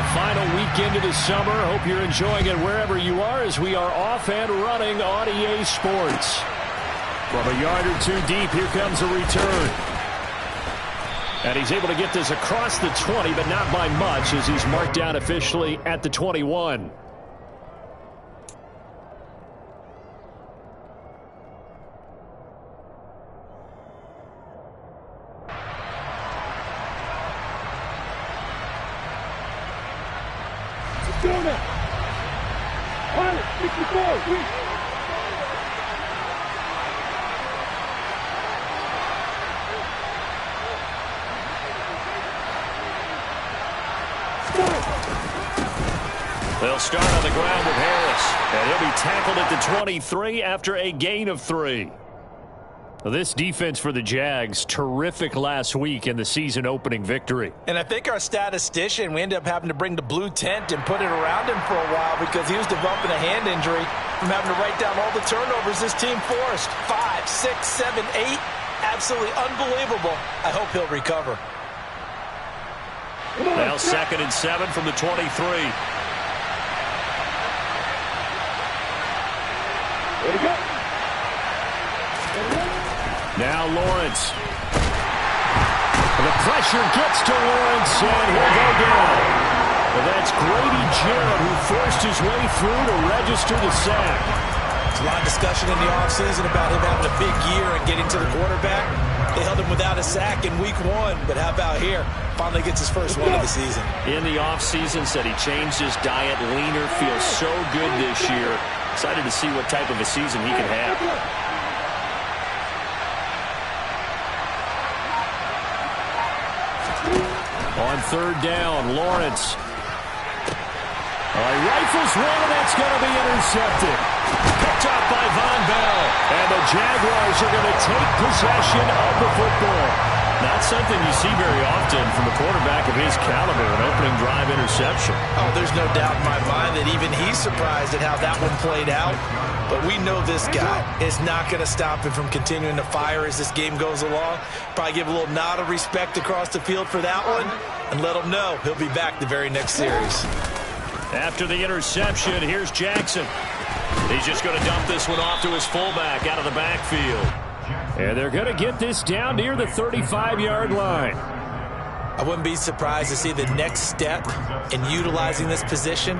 The final weekend of the summer. Hope you're enjoying it wherever you are as we are off and running on EA Sports. From a yard or two deep, here comes a return. And he's able to get this across the 20, but not by much as he's marked down officially at the 21. They'll start on the ground with Harris, and he'll be tackled at the 23 after a gain of 3. This defense for the Jags, terrific last week in the season-opening victory. And I think our statistician, we ended up having to bring the blue tent and put it around him for a while because he was developing a hand injury from having to write down all the turnovers this team forced. 5, 6, 7, 8. Absolutely unbelievable. I hope he'll recover. Now 2nd and 7 from the 23. There we go. Now Lawrence. The pressure gets to Lawrence, and he'll go down. Well, that's Grady Jarrett who forced his way through to register the sack. There's a lot of discussion in the offseason about him having a big year and getting to the quarterback. They held him without a sack in week 1, but how about here? Finally gets his first one of the season. In the offseason, said he changed his diet, leaner, feels so good this year. Excited to see what type of a season he can have. On 3rd down, Lawrence. Rifles one, and that's going to be intercepted. Picked up by Von Bell. And the Jaguars are going to take possession of the football. Not something you see very often from a quarterback of his caliber, an opening drive interception. Oh, there's no doubt in my mind that even he's surprised at how that one played out. But we know this guy is not going to stop him from continuing to fire as this game goes along. Probably give a little nod of respect across the field for that one and let him know he'll be back the very next series. After the interception, here's Jackson. He's just going to dump this one off to his fullback out of the backfield. And they're going to get this down near the 35-yard line. I wouldn't be surprised to see the next step in utilizing this position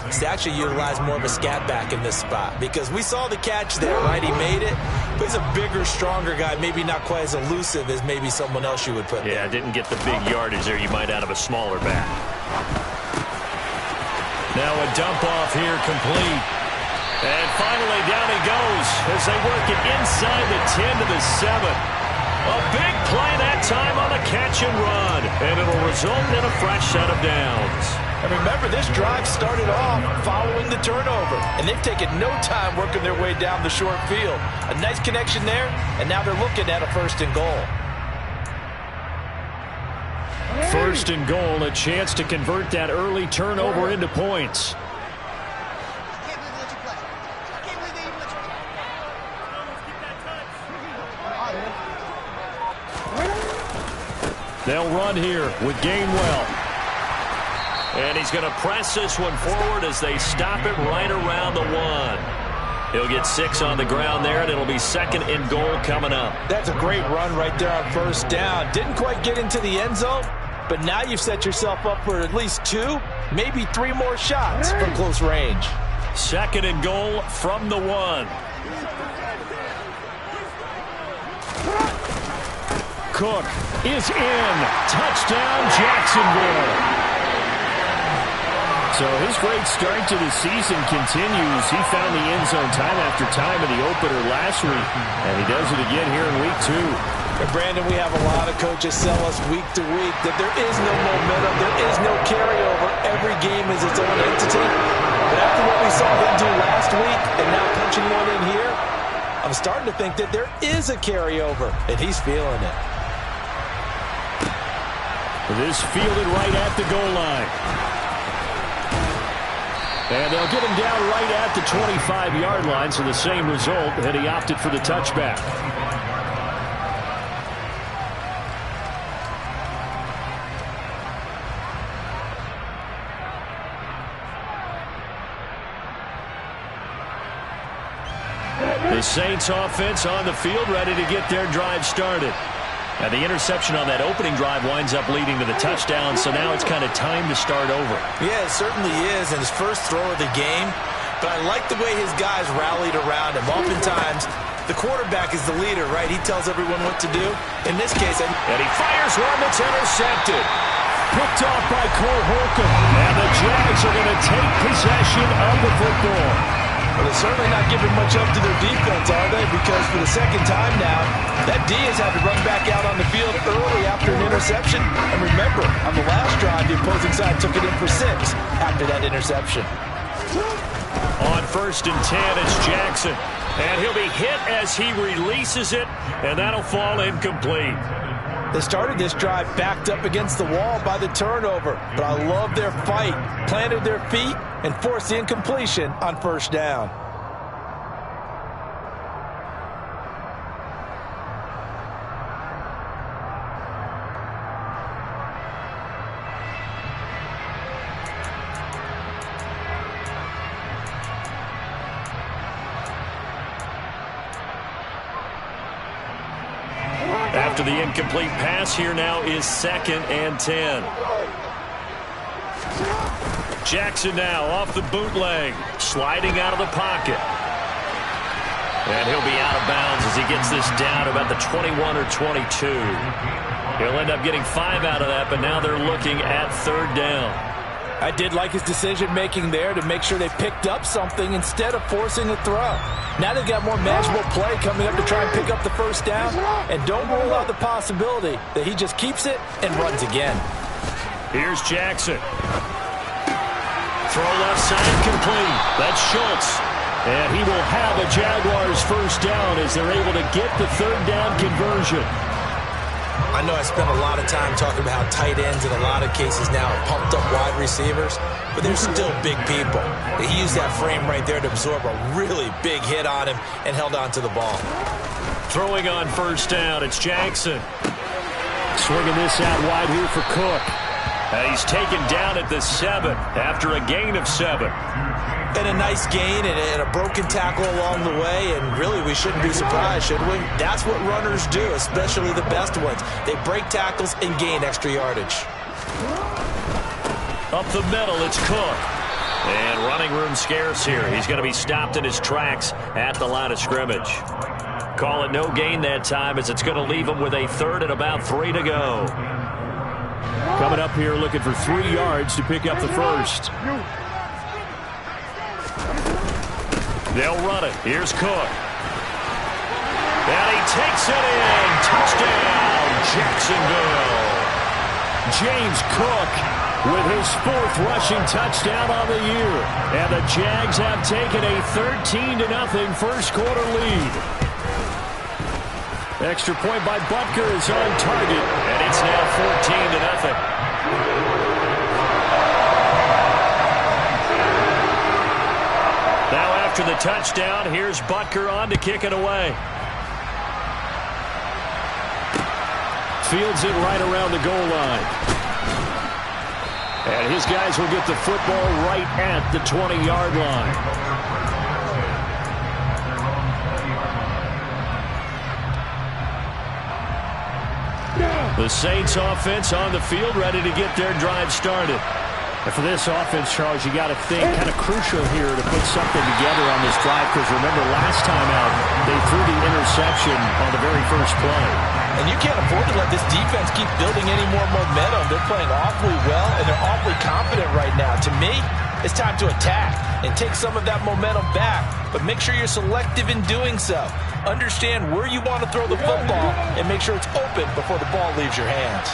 is to actually utilize more of a scat back in this spot. Because we saw the catch there, right? He made it. But he's a bigger, stronger guy, maybe not quite as elusive as maybe someone else you would put there. Yeah, didn't get the big yardage there you might out of a smaller back. Now a dump off here complete. And finally down he goes as they work it inside the 10 to the 7. A big play that time on the catch and run. And it'll result in a fresh set of downs. And remember, this drive started off following the turnover. And they've taken no time working their way down the short field. A nice connection there, and now they're looking at a 1st and goal. 1st and goal, a chance to convert that early turnover into points. They'll run here with Gainwell. And he's going to press this one forward as they stop it right around the 1. He'll get 6 on the ground there, and it'll be 2nd and goal coming up. That's a great run right there on 1st down. Didn't quite get into the end zone, but now you've set yourself up for at least 2, maybe 3 more shots from close range. 2nd and goal from the 1. Cook is in. Touchdown, Jacksonville. So his great start to the season continues. He found the end zone time after time in the opener last week, and he does it again here in week 2. And Brandon, we have a lot of coaches sell us week to week that there is no momentum, there is no carryover. Every game is its own entity. But after what we saw him do last week and now punching one in here, I'm starting to think that there is a carryover, and he's feeling it. This fielded right at the goal line. And they'll get him down right at the 25-yard line, so the same result, and he opted for the touchback. The Saints offense on the field, ready to get their drive started. And the interception on that opening drive winds up leading to the touchdown, so now it's kind of time to start over. Yeah, it certainly is, and his first throw of the game. But I like the way his guys rallied around him. Oftentimes, the quarterback is the leader, right? He tells everyone what to do. In this case, and he fires one that's intercepted. Picked off by Cole Holcomb. And the Jags are going to take possession of the football. Well, they're certainly not giving much up to their defense, are they? Because for the second time now, that D has had to run back out on the field early after an interception. And remember, on the last drive, the opposing side took it in for 6 after that interception. On 1st and 10, it's Jackson. And he'll be hit as he releases it, and that'll fall incomplete. They started this drive backed up against the wall by the turnover, but I love their fight, planted their feet, and forced the incompletion on 1st down. After the incomplete pass, here now is 2nd and 10. Jackson now off the bootleg, sliding out of the pocket. And he'll be out of bounds as he gets this down about the 21 or 22. He'll end up getting 5 out of that, but now they're looking at 3rd down. I did like his decision-making there to make sure they picked up something instead of forcing a throw. Now they've got more manageable play coming up to try and pick up the 1st down, and don't rule out the possibility that he just keeps it and runs again. Here's Jackson. Throw left side complete. That's Schultz. And he will have a Jaguars 1st down as they're able to get the 3rd down conversion. I know I spent a lot of time talking about how tight ends in a lot of cases now are pumped up wide receivers, but they're still big people. He used that frame right there to absorb a really big hit on him and held on to the ball. Throwing on 1st down, it's Jackson. Swinging this out wide here for Cook. And he's taken down at the 7 after a gain of 7. And a nice gain and a broken tackle along the way, and really we shouldn't be surprised, should we? That's what runners do, especially the best ones. They break tackles and gain extra yardage. Up the middle, it's Cook. And running room scarce here. He's going to be stopped in his tracks at the line of scrimmage. Call it no gain that time as it's going to leave him with a 3rd and about 3 to go. Coming up here looking for 3 yards to pick up the 1st. They'll run it. Here's Cook. And he takes it in. Touchdown, Jacksonville. James Cook with his 4th rushing touchdown on the year. And the Jags have taken a 13-0 first quarter lead. Extra point by Butker is on target. And it's now 14-0. Now after the touchdown, here's Butker on to kick it away. Fields it right around the goal line. And his guys will get the football right at the 20-yard line. The Saints offense on the field ready to get their drive started. And for this offense, Charles, you got to think kind of crucial here to put something together on this drive, because remember last time out they threw the interception on the very first play. And you can't afford to let this defense keep building any more momentum. They're playing awfully well, and they're awfully confident right now. To me, it's time to attack and take some of that momentum back, but make sure you're selective in doing so. Understand where you want to throw the football and make sure it's open before the ball leaves your hands.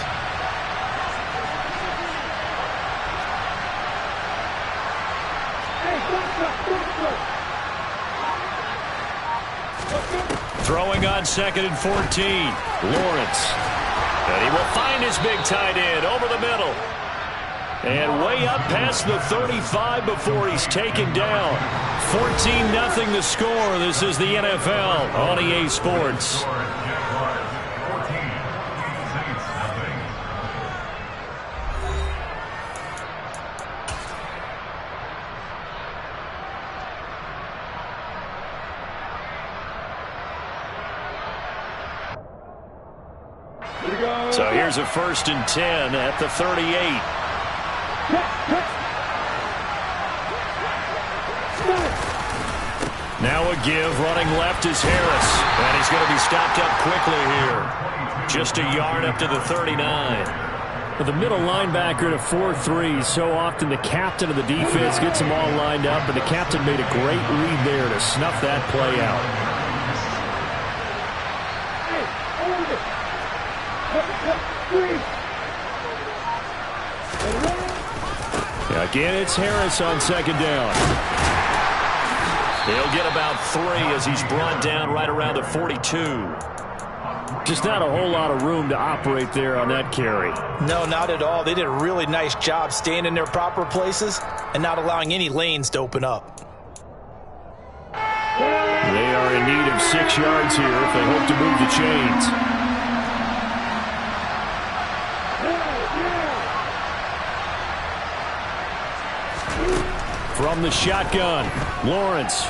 Throwing on 2nd and 14. Lawrence. And he will find his big tight end over the middle. And way up past the 35 before he's taken down. 14-0 the score. This is the NFL on EA Sports. So here's a 1st and 10 at the 38. Now a give, running left is Harris. And he's going to be stopped up quickly here. Just a yard up to the 39. With the middle linebacker to 4-3, so often the captain of the defense gets them all lined up, and the captain made a great read there to snuff that play out. Again, it's Harris on 2nd down. He'll get about 3 as he's brought down right around the 42. Just not a whole lot of room to operate there on that carry. No, not at all. They did a really nice job staying in their proper places and not allowing any lanes to open up. They are in need of 6 yards here if they hope to move the chains. From the shotgun, Lawrence.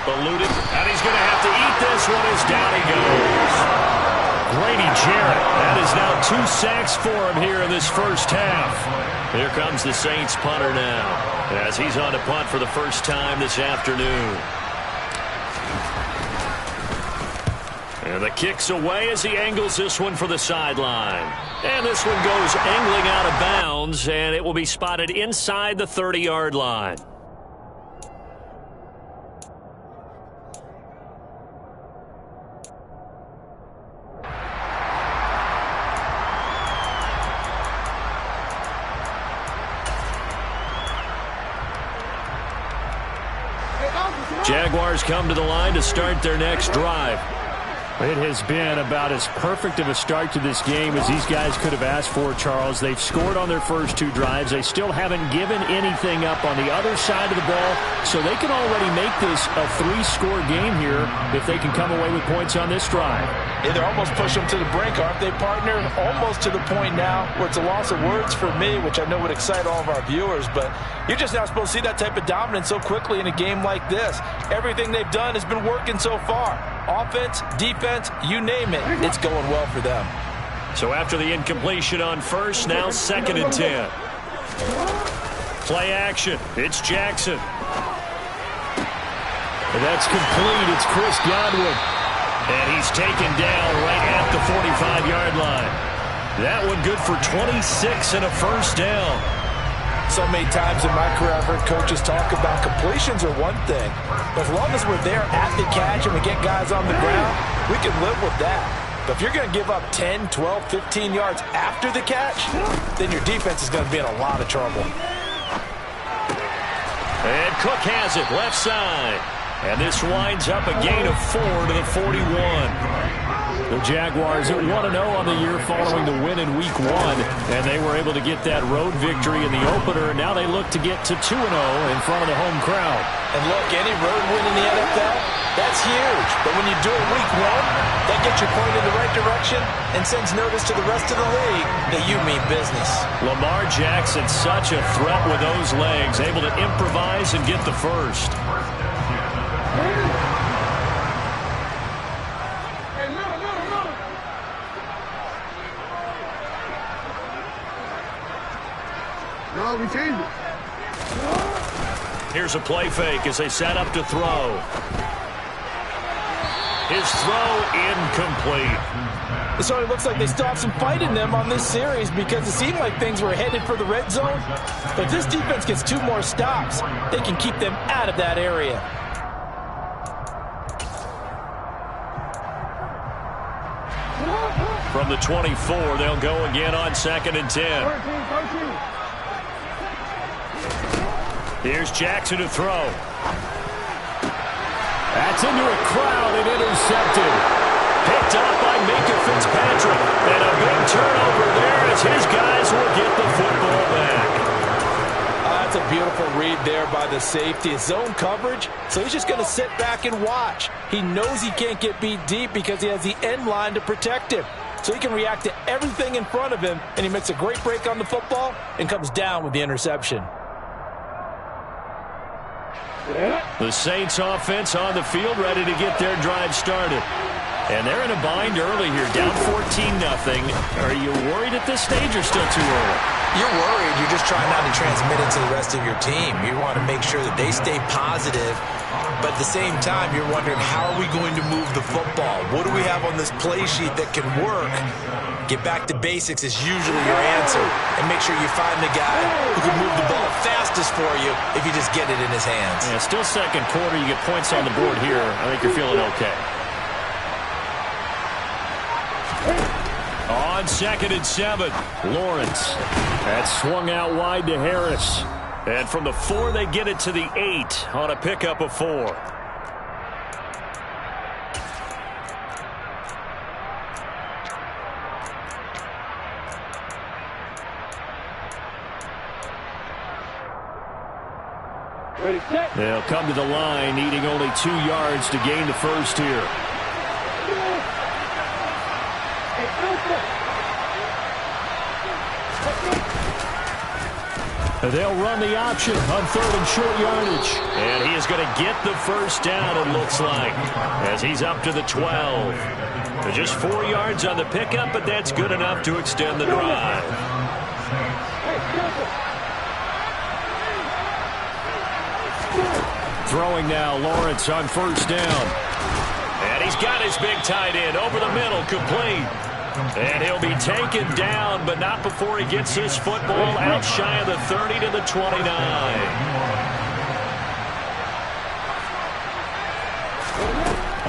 Eluded, and he's going to have to eat this one as down he goes. Grady Jarrett, that is now 2 sacks for him here in this first half. Here comes the Saints punter now, as he's on to punt for the first time this afternoon. And the kick's away as he angles this one for the sideline. And this one goes angling out of bounds, and it will be spotted inside the 30-yard line. Jaguars come to the line to start their next drive. It has been about as perfect of a start to this game as these guys could have asked for, Charles. They've scored on their first 2 drives. They still haven't given anything up on the other side of the ball, so they can already make this a 3-score game here if they can come away with points on this drive. Yeah, they're almost pushing them to the brink, aren't they, partner? Almost to the point now where it's a loss of words for me, which I know would excite all of our viewers, but you're just not supposed to see that type of dominance so quickly in a game like this. Everything they've done has been working so far. Offense, defense, you name it, it's going well for them. So after the incompletion on first, now 2nd and 10. Play action. It's Jackson. And that's complete. It's Chris Godwin. And he's taken down right at the 45-yard line. That one good for 26 and a first down. So many times in my career I've heard coaches talk about completions are one thing. But as long as we're there at the catch and we get guys on the ground, we can live with that. But if you're going to give up 10, 12, 15 yards after the catch, then your defense is going to be in a lot of trouble. And Cook has it left side. And this winds up a gain of 4 to the 41. The Jaguars at 1-0 on the year following the win in Week 1, and they were able to get that road victory in the opener, and now they look to get to 2-0 in front of the home crowd. And look, any road win in the NFL, that's huge. But when you do it Week 1, that gets you pointed in the right direction and sends notice to the rest of the league that you mean business. Lamar Jackson, such a threat with those legs, able to improvise and get the first. No, we changed it. Here's a play fake as they set up to throw. His throw incomplete. So it looks like they still have some fight in them on this series because it seemed like things were headed for the red zone. But if this defense gets 2 more stops, they can keep them out of that area. From the 24, they'll go again on 2nd and 10. Here's Jackson to throw. That's into a crowd and intercepted. Picked up by Minka Fitzpatrick. And a big turnover there as his guys will get the football back. That's a beautiful read there by the safety. It's zone coverage, so he's just going to sit back and watch. He knows he can't get beat deep because he has the end line to protect him. So he can react to everything in front of him, and he makes a great break on the football and comes down with the interception. The Saints offense on the field ready to get their drive started. And they're in a bind early here, down 14-0. Are you worried at this stage or still too early? You're worried. You're just trying not to transmit it to the rest of your team. You want to make sure that they stay positive, but at the same time, you're wondering, how are we going to move the football? What do we have on this play sheet that can work? Get back to basics is usually your answer, and make sure you find the guy who can move the ball fastest for you if you just get it in his hands. Yeah, still second quarter. You get points on the board here. I think you're feeling okay. On 2nd and 7, Lawrence. That's swung out wide to Harris. And from the 4, they get it to the 8 on a pickup of 4. They'll come to the line, needing only 2 yards to gain the first here. They'll run the option on 3rd and short yardage. And he is going to get the first down, it looks like, as he's up to the 12. Just 4 yards on the pickup, but that's good enough to extend the drive. Throwing now, Lawrence on 1st down. And he's got his big tight end over the middle, complete. And he'll be taken down, but not before he gets his football out shy of the 30 to the 29.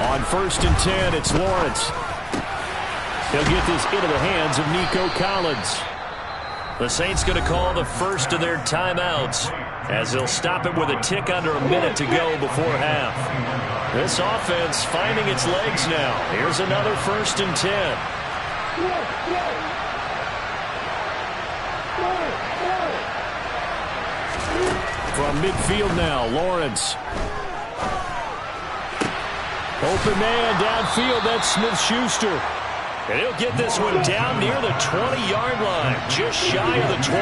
On 1st and 10, it's Lawrence. He'll get this into the hands of Nico Collins. The Saints going to call the first of their timeouts, as they'll stop it with a tick under a minute to go before half. This offense finding its legs now. Here's another 1st and 10. From midfield now, Lawrence. Open man downfield, that's Smith-Schuster. And he'll get this one down near the 20-yard line, just shy of the 20.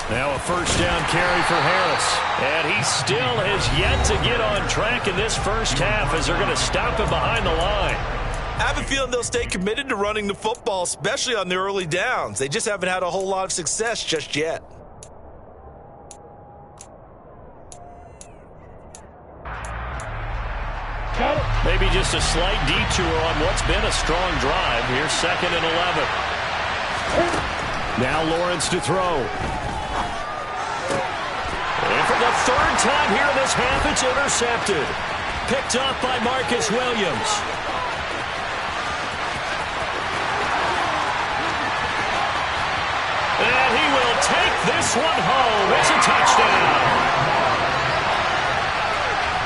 Now a 1st down carry for Harris. And he still has yet to get on track in this first half, as they're going to stop him behind the line. I have a feeling they'll stay committed to running the football, especially on the early downs. They just haven't had a whole lot of success just yet. Maybe just a slight detour on what's been a strong drive. Here's 2nd and 11. Now Lawrence to throw. And for the 3rd time here in this half, it's intercepted. Picked off by Marcus Williams. And he will take this one home. It's a touchdown.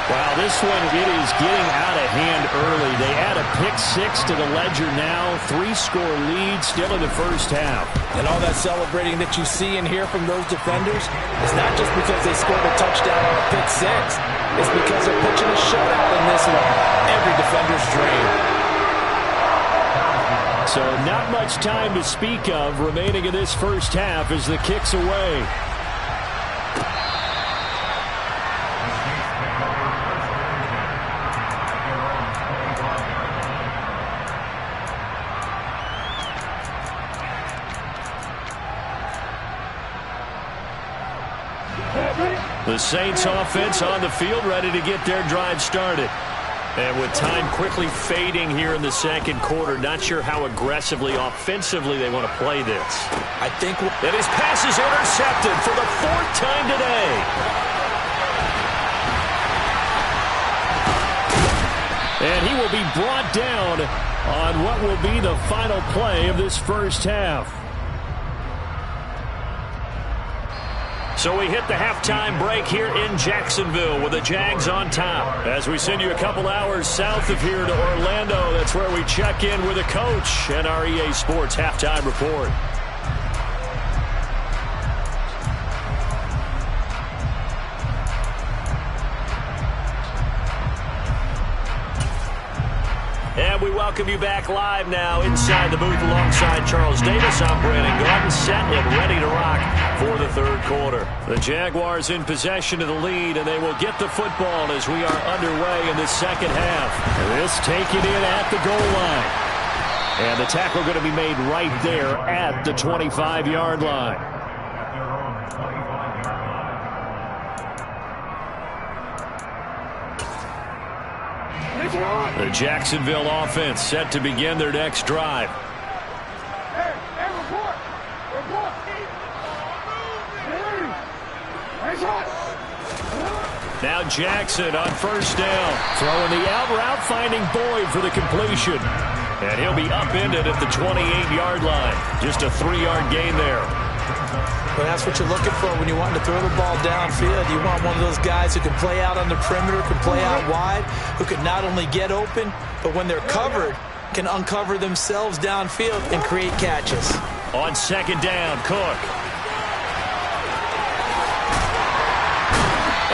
Wow, this one, it is getting out of hand early. They add a pick 6 to the ledger now. 3-score lead still in the first half. And all that celebrating that you see and hear from those defenders is not just because they scored a touchdown on a pick 6. It's because they're pitching a shutout in this one. Every defender's dream. So not much time to speak of remaining in this first half as the kick's away. The Saints offense on the field, ready to get their drive started. And with time quickly fading here in the second quarter, not sure how aggressively, offensively they want to play this. I think that his pass is intercepted for the 4th time today. And he will be brought down on what will be the final play of this first half. So we hit the halftime break here in Jacksonville with the Jags on top. As we send you a couple hours south of here to Orlando, that's where we check in with the coach and our EA Sports halftime report. And we welcome you back live now inside the booth alongside Charles Davis. I'm Brandon Gordon, set and ready to rock for the third quarter. The Jaguars in possession of the lead, and they will get the football as we are underway in the second half. This taken in at the goal line. And the tackle going to be made right there at the 25-yard line. The Jacksonville offense set to begin their next drive. Now Jackson on first down. Throwing the out route, finding Boyd for the completion. And he'll be upended at the 28-yard line. Just a 3-yard gain there. But that's what you're looking for when you want to throw the ball downfield. You want one of those guys who can play out on the perimeter, can play out wide, who can not only get open, but when they're covered, can uncover themselves downfield and create catches. On second down, Cook.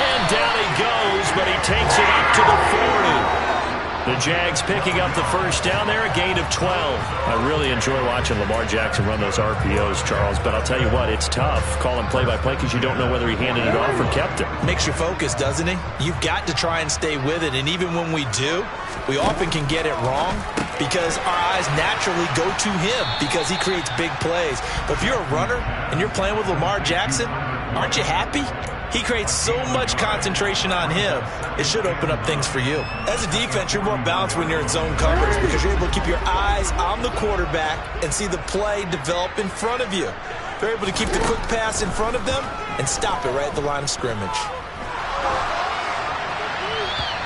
And down he goes, but he takes it up to the 40. The Jags picking up the first down there, a gain of 12. I really enjoy watching Lamar Jackson run those RPOs, Charles, but I'll tell you what, it's tough calling play-by-play because you don't know whether he handed it off or kept it. Makes you focus, doesn't he? You've got to try and stay with it, and even when we do, we often can get it wrong because our eyes naturally go to him because he creates big plays. But if you're a runner and you're playing with Lamar Jackson, aren't you happy? He creates so much concentration on him, it should open up things for you. As a defense, you're more balanced when you're in zone coverage because you're able to keep your eyes on the quarterback and see the play develop in front of you. They're able to keep the quick pass in front of them and stop it right at the line of scrimmage.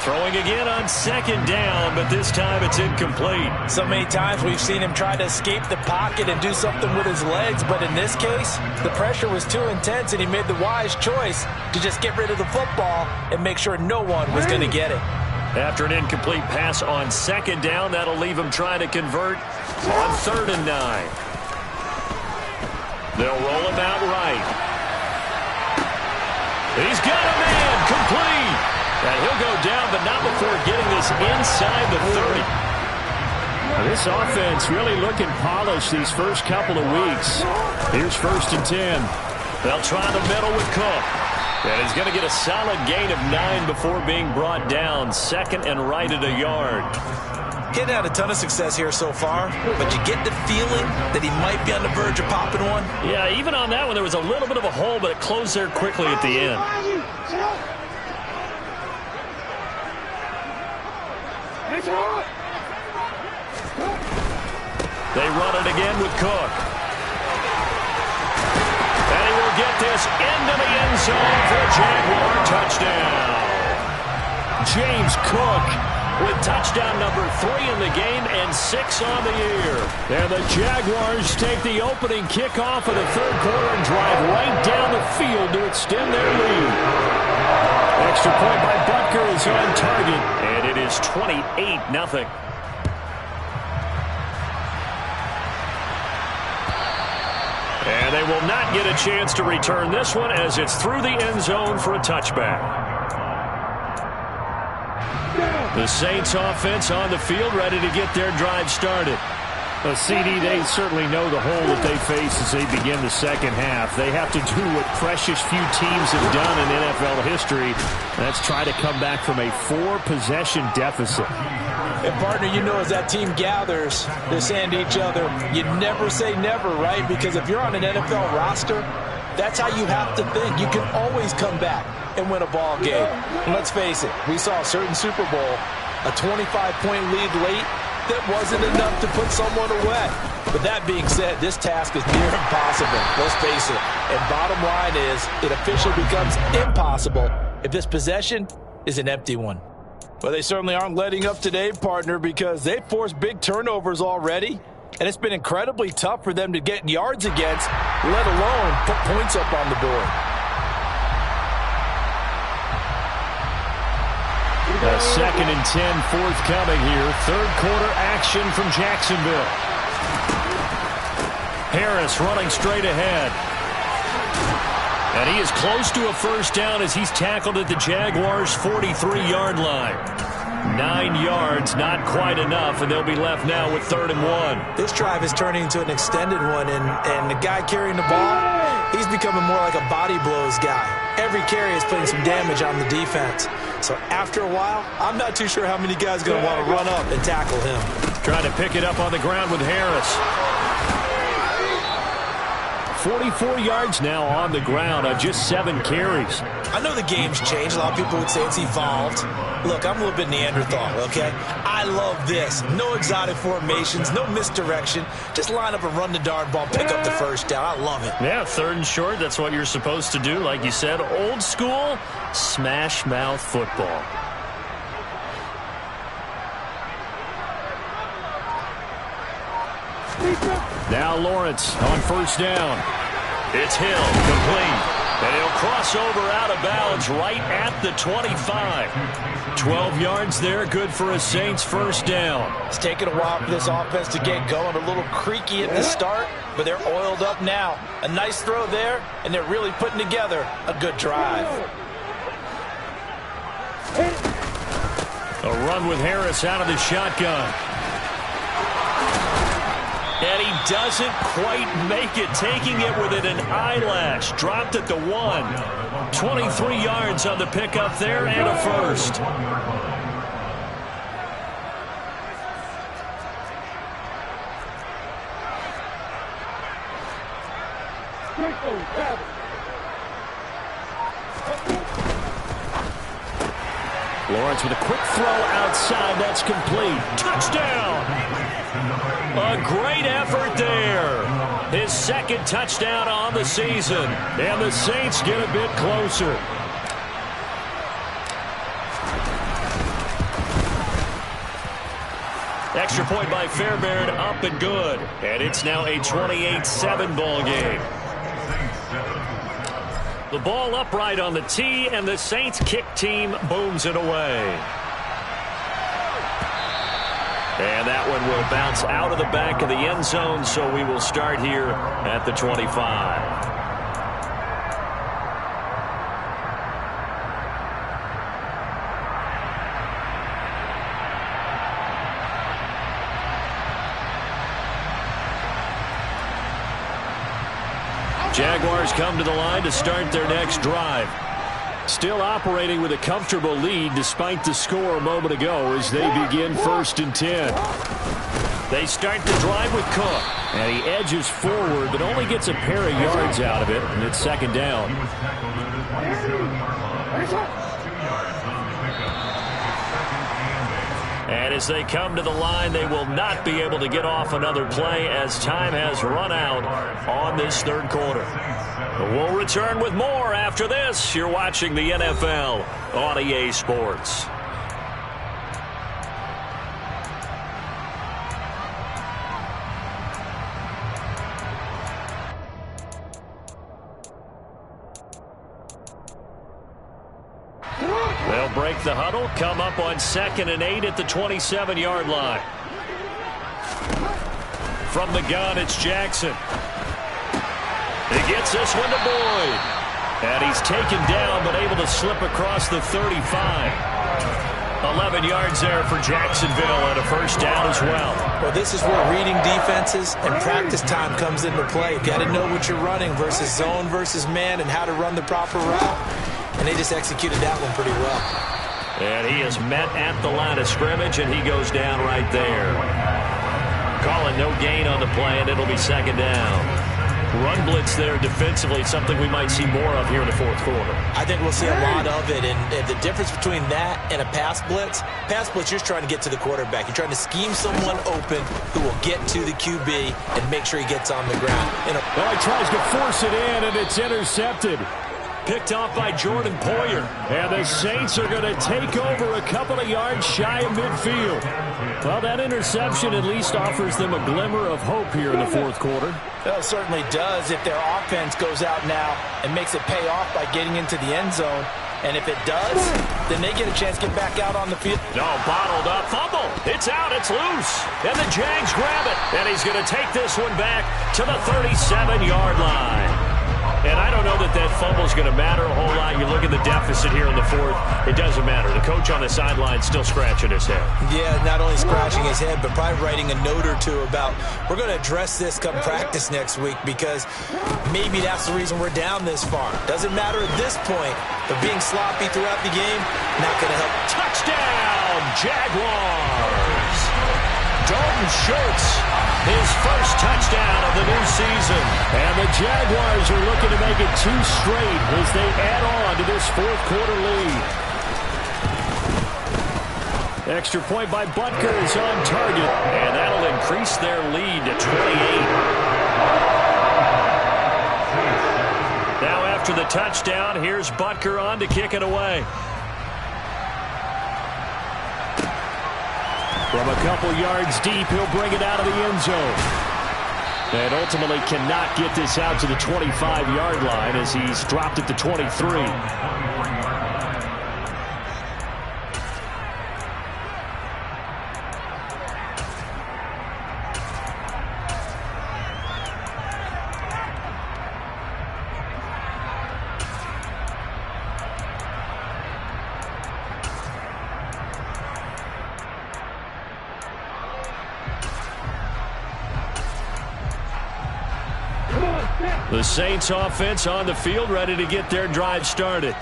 Throwing again on second down, but this time it's incomplete. So many times we've seen him try to escape the pocket and do something with his legs, but in this case, the pressure was too intense and he made the wise choice to just get rid of the football and make sure no one was going to get it. After an incomplete pass on second down, that'll leave him trying to convert on 3rd and 9. They'll roll him out right. He's got a man, complete. And he'll go down, but not before getting this inside the 30. Now, this offense really looking polished these first couple of weeks. Here's 1st and 10. They'll try the middle with Cook. And he's going to get a solid gain of 9 before being brought down. 2nd and right at a yard. Getting had a ton of success here so far, but you get the feeling that he might be on the verge of popping one. Yeah, even on that one, there was a little bit of a hole, but it closed there quickly at the end. They run it again with Cook. And he will get this into the end zone for a Jaguar touchdown. James Cook with touchdown number 3 in the game and 6 on the year. And the Jaguars take the opening kickoff of the third quarter and drive right down the field to extend their lead. Extra point by Butker is on target. And it is 28-0. And they will not get a chance to return this one as it's through the end zone for a touchback. The Saints offense on the field ready to get their drive started. CD, they certainly know the hole that they face as they begin the second half. They have to do what precious few teams have done in NFL history. That's try to come back from a 4-possession deficit. And, partner, you know as that team gathers, they're saying to each other, you never say never, right? Because if you're on an NFL roster, that's how you have to think. You can always come back and win a ball game. And let's face it, we saw a certain Super Bowl, a 25-point lead late, that wasn't enough to put someone away. But that being said, this task is near impossible. Let's face it. And bottom line is, it officially becomes impossible if this possession is an empty one. Well, they certainly aren't letting up today, partner, because they've forced big turnovers already. And it's been incredibly tough for them to get yards against, let alone put points up on the board. A 2nd and 10 forthcoming here. Third quarter action from Jacksonville. Harris running straight ahead. And he is close to a first down as he's tackled at the Jaguars' 43-yard line. 9 yards, not quite enough, and they'll be left now with 3rd and 1. This drive is turning into an extended one, and the guy carrying the ball, he's becoming more like a body blows guy. Every carry is putting some damage on the defense. So after a while, I'm not too sure how many guys are going to want to run up and tackle him. Trying to pick it up on the ground with Harris. 44 yards now on the ground on just 7 carries. I know the game's changed. A lot of people would say it's evolved. Look, I'm a little bit Neanderthal, okay? I love this. No exotic formations, no misdirection. Just line up and run the darn ball, pick up the first down. I love it. Yeah, 3rd and short, that's what you're supposed to do. Like you said, old school, smash mouth football. Now Lawrence on 1st down. It's Hill, complete. And he'll cross over out of bounds right at the 25. 12 yards there, good for a Saints 1st down. It's taken a while for this offense to get going. A little creaky at the start, but they're oiled up now. A nice throw there, and they're really putting together a good drive. A run with Harris out of the shotgun. And he doesn't quite make it, taking it within an eyelash. Dropped at the 1. 23 yards on the pickup there and a first. Lawrence with a quick throw outside. That's complete. Touchdown! A great effort there. His 2nd touchdown on the season. And the Saints get a bit closer. Extra point by Fairbairn, up and good. And it's now a 28-7 ball game. The ball upright on the tee, and the Saints kick team booms it away. And that one will bounce out of the back of the end zone, so we will start here at the 25. Jaguars come to the line to start their next drive. Still operating with a comfortable lead despite the score a moment ago as they begin 1st and 10. They start the drive with Cook. And he edges forward but only gets a pair of yards out of it, and it's 2nd down. And as they come to the line, they will not be able to get off another play as time has run out on this 3rd quarter. We'll return with more after this. You're watching the NFL on EA Sports. They'll break the huddle, come up on 2nd and 8 at the 27-yard line. From the gun, it's Jackson. He gets this one to Boyd. And he's taken down but able to slip across the 35. 11 yards there for Jacksonville and a 1st down as well. Well, this is where reading defenses and practice time comes into play. You've got to know what you're running versus zone versus man and how to run the proper route. And they just executed that one pretty well. And he is met at the line of scrimmage, and he goes down right there. Calling no gain on the play, and it'll be 2nd down. Run blitz there defensively, something we might see more of here in the 4th quarter. I think we'll see a lot of it, and the difference between that and a pass blitz, you're trying to get to the quarterback. You're trying to scheme someone open who will get to the QB and make sure he gets on the ground. Well, he tries to force it in, and it's intercepted. Picked off by Jordan Poyer. And the Saints are going to take over a couple of yards shy of midfield. Well, that interception at least offers them a glimmer of hope here in the 4th quarter. Well, it certainly does if their offense goes out now and makes it pay off by getting into the end zone. And if it does, then they get a chance to get back out on the field. No, bottled up. Fumble. It's out. It's loose. And the Jags grab it. And he's going to take this one back to the 37-yard line. And I don't know that that fumble is going to matter a whole lot. You look at the deficit here in the fourth, it doesn't matter. The coach on the sideline still scratching his head. Yeah, not only scratching his head, but probably writing a note or two about, we're going to address this come practice next week, because maybe that's the reason we're down this far. Doesn't matter at this point, but being sloppy throughout the game, not going to help. Touchdown, Jaguars! Dalton Schultz, his first touchdown of the new season. And the Jaguars are looking to make it 2 straight as they add on to this fourth quarter lead. Extra point by Butker is on target, and that'll increase their lead to 28. Now after the touchdown, here's Butker on to kick it away. From a couple yards deep, he'll bring it out of the end zone. And ultimately cannot get this out to the 25-yard line as he's dropped it to 23. The Saints offense on the field, ready to get their drive started.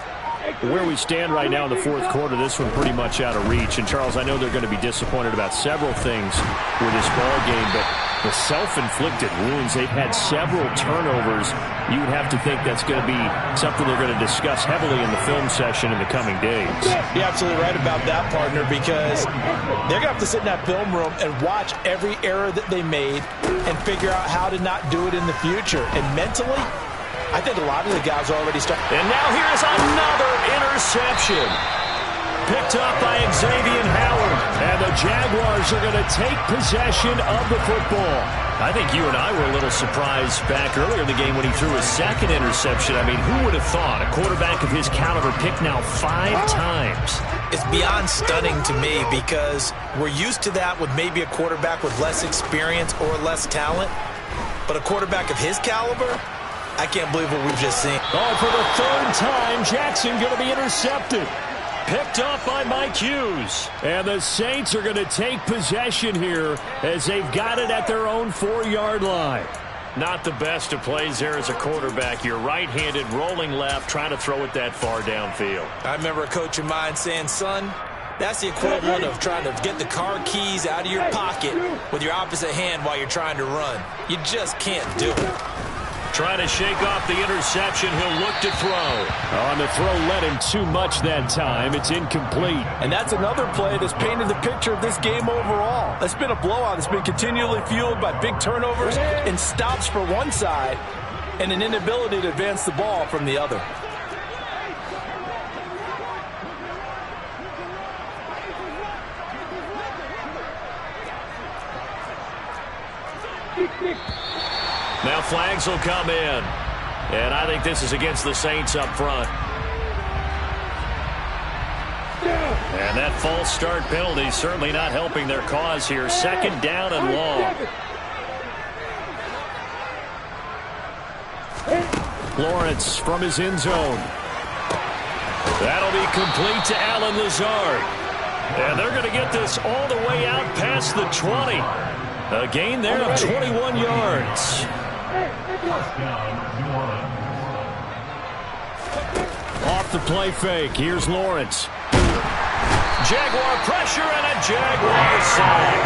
Where we stand right now in the fourth quarter, this one pretty much out of reach. And, Charles, I know they're going to be disappointed about several things with this ball game, but the self-inflicted wounds, they've had several turnovers. You would have to think that's going to be something they're going to discuss heavily in the film session in the coming days. You're absolutely right about that, partner, because they're going to have to sit in that film room and watch every error that they made and figure out how to not do it in the future. And mentally, I think a lot of the guys are already starting. And now here's another interception. Picked up by Xavier Howard. And the Jaguars are going to take possession of the football. I think you and I were a little surprised back earlier in the game when he threw his second interception. I mean, who would have thought a quarterback of his caliber picked now 5 times? It's beyond stunning to me, because we're used to that with maybe a quarterback with less experience or less talent. But a quarterback of his caliber, I can't believe what we've just seen. Oh, for the 3rd time, Jackson going to be intercepted. Picked up by Mike Hughes. And the Saints are going to take possession here as they've got it at their own 4-yard line. Not the best of plays there as a quarterback. You're right-handed, rolling left, trying to throw it that far downfield. I remember a coach of mine saying, son, that's the equivalent of trying to get the car keys out of your pocket with your opposite hand while you're trying to run. You just can't do it. Trying to shake off the interception. He'll look to throw. On the throw, led him too much that time. It's incomplete. And that's another play that's painted the picture of this game overall. It's been a blowout. It's been continually fueled by big turnovers and stops for one side and an inability to advance the ball from the other. Now flags will come in. And I think this is against the Saints up front. And that false start penalty certainly not helping their cause here. 2nd down and long. Lawrence from his end zone. That'll be complete to Allen Lazard. And they're going to get this all the way out past the 20. A gain there of 21 yards. Off the play fake. Here's Lawrence. Jaguar pressure and a Jaguar sack.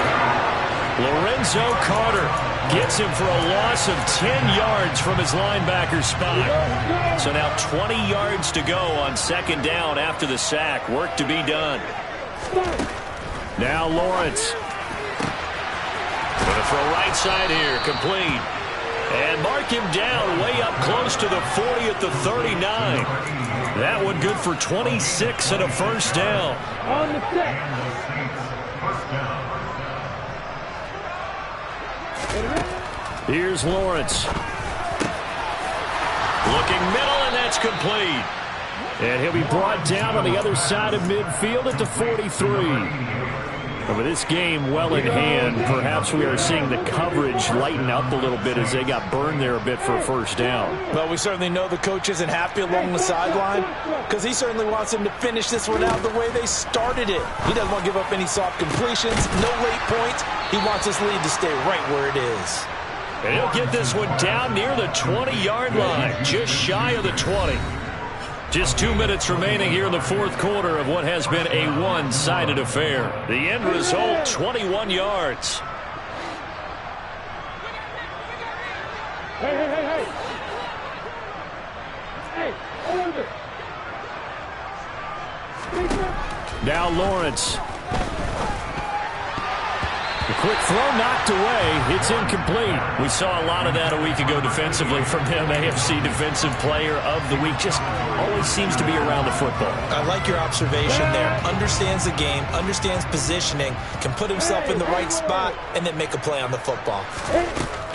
Lorenzo Carter gets him for a loss of 10 yards from his linebacker spot. So now 20 yards to go on 2nd down after the sack. Work to be done. Now Lawrence. Going to throw right side here. Complete. And mark him down way up close to the 40 at the 39. That one good for 26 and a 1st down. On the set. Here's Lawrence. Looking middle, and that's complete. And he'll be brought down on the other side of midfield at the 43. With this game well in hand, perhaps we are seeing the coverage lighten up a little bit as they got burned there a bit for a first down. Well, we certainly know the coach isn't happy along the sideline because he certainly wants them to finish this one out the way they started it. He doesn't want to give up any soft completions, no late points. He wants his lead to stay right where it is. And he'll get this one down near the 20-yard line, just shy of the 20. Just 2 minutes remaining here in the fourth quarter of what has been a one-sided affair. The end result, 21 yards. Now Lawrence. The quick throw knocked away. It's incomplete. We saw a lot of that a week ago defensively from him. AFC Defensive Player of the Week. Just always seems to be around the football. I like your observation there. Understands the game, understands positioning, can put himself in the right spot, and then make a play on the football.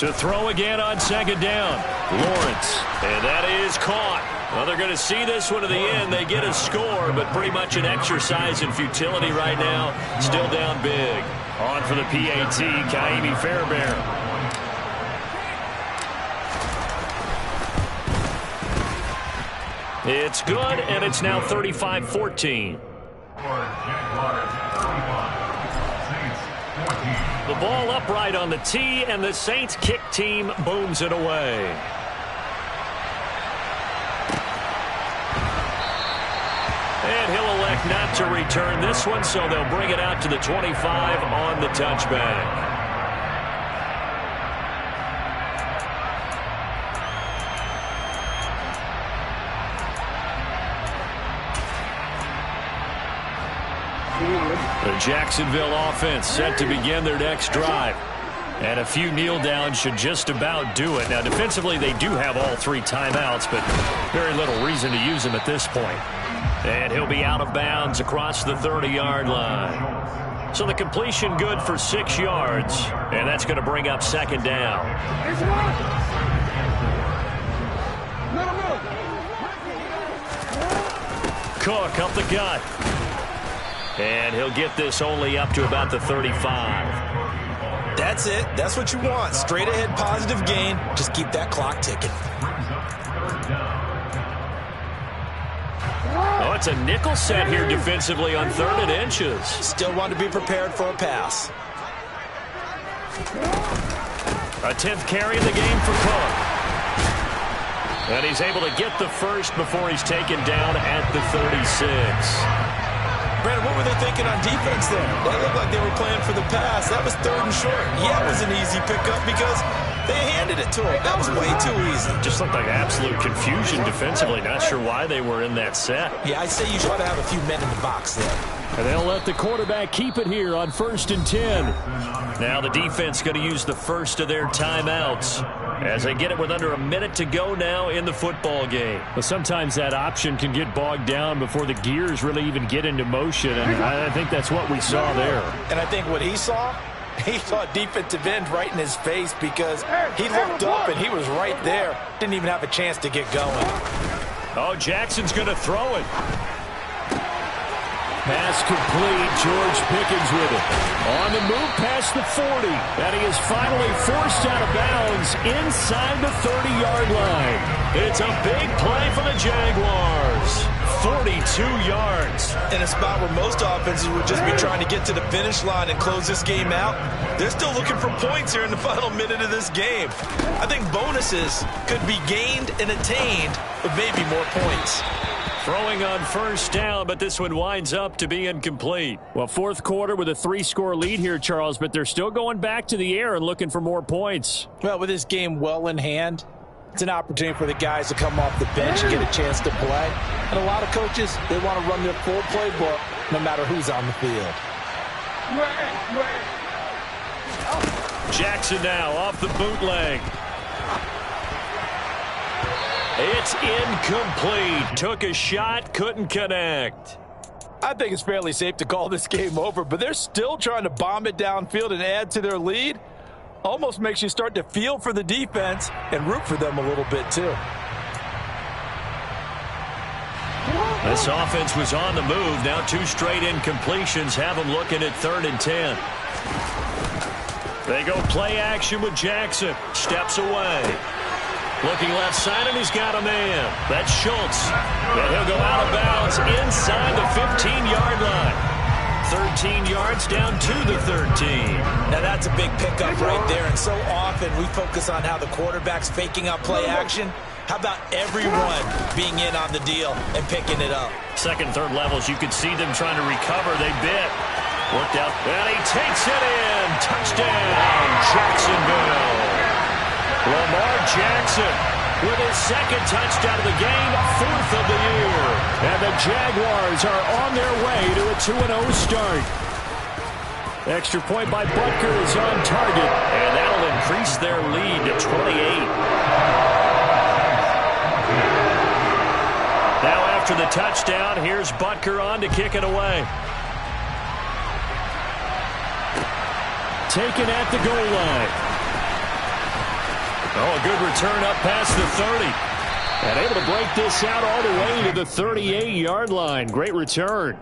To throw again on second down. Lawrence. And that is caught. Well, they're going to see this one to the end. They get a score, but pretty much an exercise in futility right now. Still down big. On for the PAT, Kaimi Fairbairn. It's good, and it's now 35-14. The ball upright on the tee, and the Saints kick team booms it away. And he'll elect not to return this one, so they'll bring it out to the 25 on the touchback. The Jacksonville offense set to begin their next drive. And a few kneel downs should just about do it. Now, defensively, they do have all three timeouts, but very little reason to use them at this point. And he'll be out of bounds across the 30-yard line. So the completion good for 6 yards, and that's going to bring up second down. Cook up the gut. And he'll get this only up to about the 35. That's it. That's what you want. Straight ahead positive gain. Just keep that clock ticking. Oh, it's a nickel set here defensively on 3rd and inches. Still want to be prepared for a pass. A 10th carry in the game for Cook. And he's able to get the first before he's taken down at the 36. Brandon, what were they thinking on defense there? They looked like they were playing for the pass. That was 3rd and short. Yeah, it was an easy pickup because they handed it to him. That was way too easy. Just looked like absolute confusion defensively. Not sure why they were in that set. Yeah, I'd say you try to have a few men in the box there. And they'll let the quarterback keep it here on 1st and 10. Now the defense going to use the first of their timeouts as they get it with under a minute to go now in the football game. But sometimes that option can get bogged down before the gears really even get into motion, and I think that's what we saw there. And I think what he saw defensive end right in his face because he looked up and he was right there. Didn't even have a chance to get going. Oh, Jackson's going to throw it. Pass complete. George Pickens with it. On the move past the 40. And he is finally forced out of bounds inside the 30-yard line. It's a big play for the Jaguars. 42 yards. In a spot where most offenses would just be trying to get to the finish line and close this game out, they're still looking for points here in the final minute of this game. I think bonuses could be gained and attained with maybe more points. Throwing on first down, but this one winds up to be incomplete. Well, fourth quarter with a 3-score lead here, Charles, but they're still going back to the air and looking for more points. Well, with this game well in hand, it's an opportunity for the guys to come off the bench and get a chance to play. And a lot of coaches, they want to run their full playbook no matter who's on the field. Jackson now off the bootleg. It's incomplete. Took a shot, couldn't connect. I think it's fairly safe to call this game over, but they're still trying to bomb it downfield and add to their lead. Almost makes you start to feel for the defense and root for them a little bit too. This offense was on the move. Now 2 straight incompletions have them looking at 3rd and 10. They go play action with Jackson. Steps away. Looking left side, and he's got a man. That's Schultz. And he'll go out of bounds inside the 15-yard line. 13 yards down to the 13. Now that's a big pickup right there, and so often we focus on how the quarterback's faking out play action. How about everyone being in on the deal and picking it up? Second, third levels, you could see them trying to recover. They bit. Worked out, and he takes it in. Touchdown, Jacksonville. Lamar Jackson with his 2nd touchdown of the game, 4th of the year. And the Jaguars are on their way to a 2-0 start. Extra point by Butker is on target. And that'll increase their lead to 28. Now after the touchdown, here's Butker on to kick it away. Taken at the goal line. Oh, a good return up past the 30. And able to break this out all the way to the 38-yard line. Great return.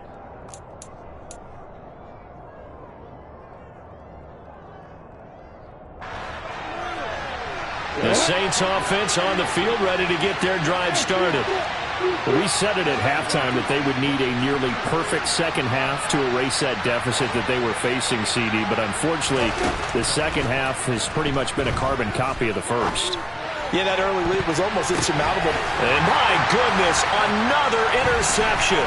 The Saints offense on the field, ready to get their drive started. We said it at halftime that they would need a nearly perfect second half to erase that deficit that they were facing, CD. But unfortunately, the second half has pretty much been a carbon copy of the first. Yeah, that early lead was almost insurmountable. And my goodness, another interception.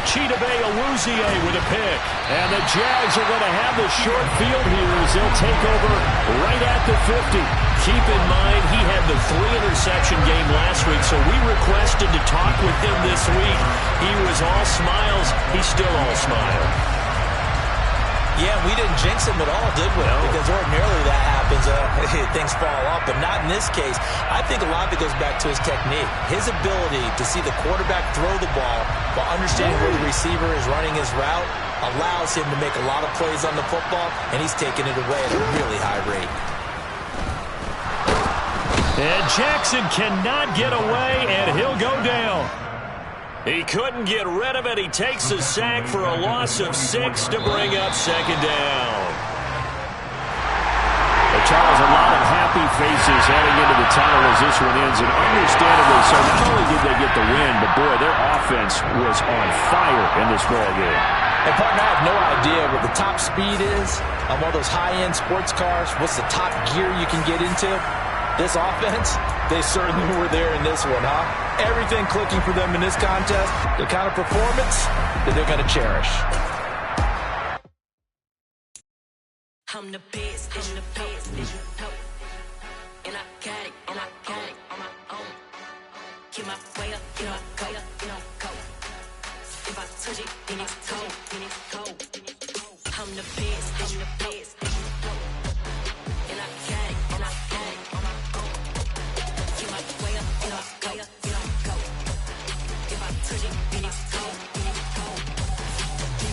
Chidobe Awuzie with a pick. And the Jags are going to have the short field here as they'll take over right at the 50. Keep in mind, he had the 3-interception game last week, so we requested to talk with him this week. He was all smiles. He's still all smile. Yeah, we didn't jinx him at all, did we? No. Because ordinarily that happens. Things fall off, but not in this case. I think a lot of it goes back to his technique. His ability to see the quarterback throw the ball while understanding where the receiver is running his route allows him to make a lot of plays on the football, and he's taking it away at a really high rate. And Jackson cannot get away, and he'll go down. He couldn't get rid of it. He takes a sack for a loss of 6 to bring up 2nd down. But Charles, a lot of happy faces heading into the tunnel as this one ends, and understandably so. Not only did they get the win, but boy, their offense was on fire in this ball game. And partner, I have no idea what the top speed is on one of those high-end sports cars. What's the top gear you can get into? This offense, they certainly were there in this one, huh? Everything clicking for them in this contest, the kind of performance that they're going to cherish. I'm the best, and I got it, on my own. Get my way up, go. If I touch it, then it's cold. I'm the best, and I got it, on my own. Get my way up, go. If I touch it, then it's cold.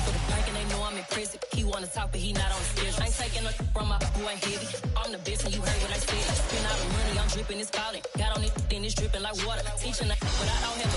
For the bank and they know I'm impressive. He wanna talk, but he not on the schedule. I ain't taking no from my boy heavy. I'm the best, and you heard what I said. Spend all the money, I'm dripping, it's falling. Got on it, then it's dripping like water. Teaching, but I don't have a